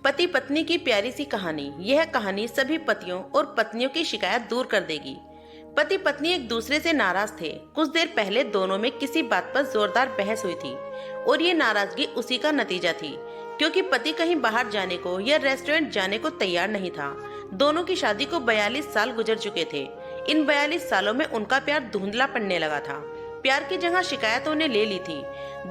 पति पत्नी की प्यारी सी कहानी। यह कहानी सभी पतियों और पत्नियों की शिकायत दूर कर देगी। पति पत्नी एक दूसरे से नाराज थे। कुछ देर पहले दोनों में किसी बात पर जोरदार बहस हुई थी और ये नाराजगी उसी का नतीजा थी, क्योंकि पति कहीं बाहर जाने को या रेस्टोरेंट जाने को तैयार नहीं था। दोनों की शादी को 42 साल गुजर चुके थे। इन 42 सालों में उनका प्यार धुंधला पड़ने लगा था। प्यार की जगह शिकायतों ने ले ली थी।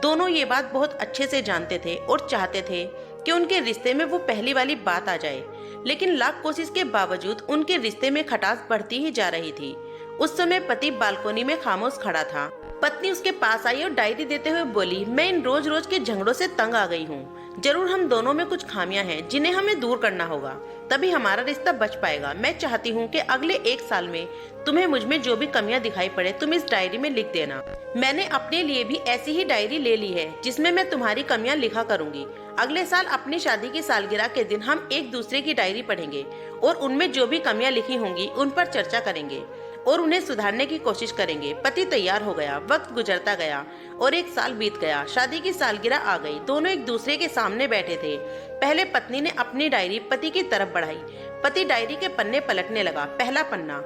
दोनों ये बात बहुत अच्छे से जानते थे और चाहते थे कि उनके रिश्ते में वो पहली वाली बात आ जाए, लेकिन लाख कोशिश के बावजूद उनके रिश्ते में खटास बढ़ती ही जा रही थी। उस समय पति बालकोनी में खामोश खड़ा था। पत्नी उसके पास आई और डायरी देते हुए बोली, मैं इन रोज रोज के झगड़ों से तंग आ गई हूँ। जरूर हम दोनों में कुछ खामियां हैं जिन्हें हमें दूर करना होगा, तभी हमारा रिश्ता बच पाएगा। मैं चाहती हूँ कि अगले 1 साल में तुम्हें मुझ में जो भी कमियां दिखाई पड़े तुम इस डायरी में लिख देना। मैंने अपने लिए भी ऐसी ही डायरी ले ली है जिसमें मैं तुम्हारी कमियां लिखा करूंगी। अगले साल अपनी शादी की सालगिरह के दिन हम एक दूसरे की डायरी पढ़ेंगे और उनमें जो भी कमियां लिखी होंगी उन पर चर्चा करेंगे और उन्हें सुधारने की कोशिश करेंगे। पति तैयार हो गया। वक्त गुजरता गया और 1 साल बीत गया। शादी की सालगिरह आ गई। दोनों एक दूसरे के सामने बैठे थे। पहले पत्नी ने अपनी डायरी पति की तरफ बढ़ाई। पति डायरी के पन्ने पलटने लगा। पहला पन्ना,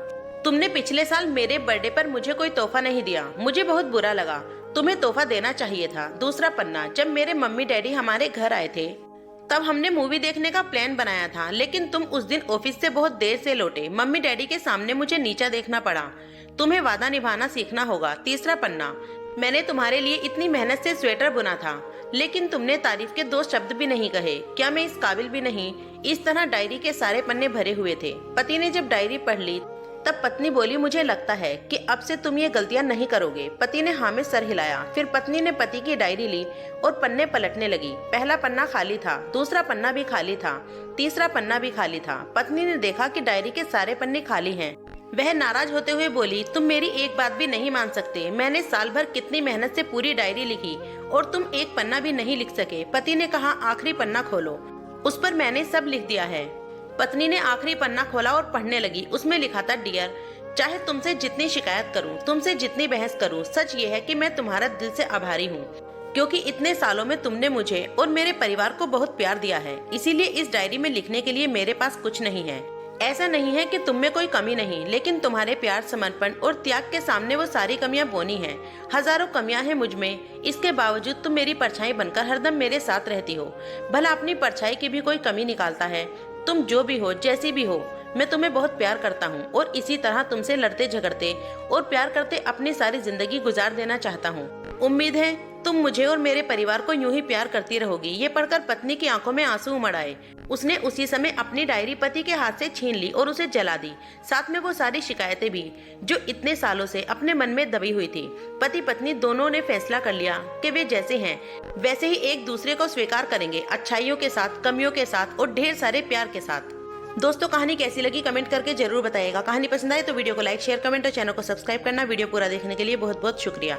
तुमने पिछले साल मेरे बर्थडे पर मुझे कोई तोहफा नहीं दिया, मुझे बहुत बुरा लगा, तुम्हें तोहफा देना चाहिए था। दूसरा पन्ना, जब मेरे मम्मी डैडी हमारे घर आए थे तब हमने मूवी देखने का प्लान बनाया था, लेकिन तुम उस दिन ऑफिस से बहुत देर से लौटे। मम्मी डैडी के सामने मुझे नीचा देखना पड़ा। तुम्हें वादा निभाना सीखना होगा। तीसरा पन्ना, मैंने तुम्हारे लिए इतनी मेहनत से स्वेटर बुना था, लेकिन तुमने तारीफ के 2 शब्द भी नहीं कहे। क्या मैं इस काबिल भी नहीं? इस तरह डायरी के सारे पन्ने भरे हुए थे। पति ने जब डायरी पढ़ ली तब पत्नी बोली, मुझे लगता है कि अब से तुम ये गलतियां नहीं करोगे। पति ने हाँ में सर हिलाया। फिर पत्नी ने पति की डायरी ली और पन्ने पलटने लगी। पहला पन्ना खाली था, दूसरा पन्ना भी खाली था, तीसरा पन्ना भी खाली था। पत्नी ने देखा कि डायरी के सारे पन्ने खाली हैं। वह नाराज होते हुए बोली, तुम मेरी एक बात भी नहीं मान सकते। मैंने साल भर कितनी मेहनत से पूरी डायरी लिखी और तुम एक पन्ना भी नहीं लिख सके। पति ने कहा, आखिरी पन्ना खोलो, उस पर मैंने सब लिख दिया है। पत्नी ने आखिरी पन्ना खोला और पढ़ने लगी। उसमें लिखा था, डियर, चाहे तुमसे जितनी शिकायत करूं, तुमसे जितनी बहस करूं, सच ये है कि मैं तुम्हारा दिल से आभारी हूं, क्योंकि इतने सालों में तुमने मुझे और मेरे परिवार को बहुत प्यार दिया है। इसीलिए इस डायरी में लिखने के लिए मेरे पास कुछ नहीं है। ऐसा नहीं है कि तुम में कोई कमी नहीं, लेकिन तुम्हारे प्यार, समर्पण और त्याग के सामने वो सारी कमियां बोनी हैं। हजारों कमियां हैं मुझ में, इसके बावजूद तुम मेरी परछाई बनकर हरदम मेरे साथ रहती हो। भला अपनी परछाई की भी कोई कमी निकालता है? तुम जो भी हो, जैसी भी हो, मैं तुम्हें बहुत प्यार करता हूँ और इसी तरह तुमसे लड़ते झगड़ते और प्यार करते अपनी सारी जिंदगी गुजार देना चाहता हूँ। उम्मीद है तुम मुझे और मेरे परिवार को यूं ही प्यार करती रहोगी। ये पढ़कर पत्नी की आंखों में आंसू उमड़ आए। उसने उसी समय अपनी डायरी पति के हाथ से छीन ली और उसे जला दी, साथ में वो सारी शिकायतें भी जो इतने सालों से अपने मन में दबी हुई थी। पति पत्नी दोनों ने फैसला कर लिया कि वे जैसे हैं वैसे ही एक दूसरे को स्वीकार करेंगे, अच्छाइयों के साथ, कमियों के साथ और ढेर सारे प्यार के साथ। दोस्तों, कहानी कैसी लगी कमेंट करके जरूर बताइएगा। कहानी पसंद आए तो वीडियो को लाइक, शेयर, कमेंट और चैनल को सब्सक्राइब करना। वीडियो पूरा देखने के लिए बहुत बहुत शुक्रिया।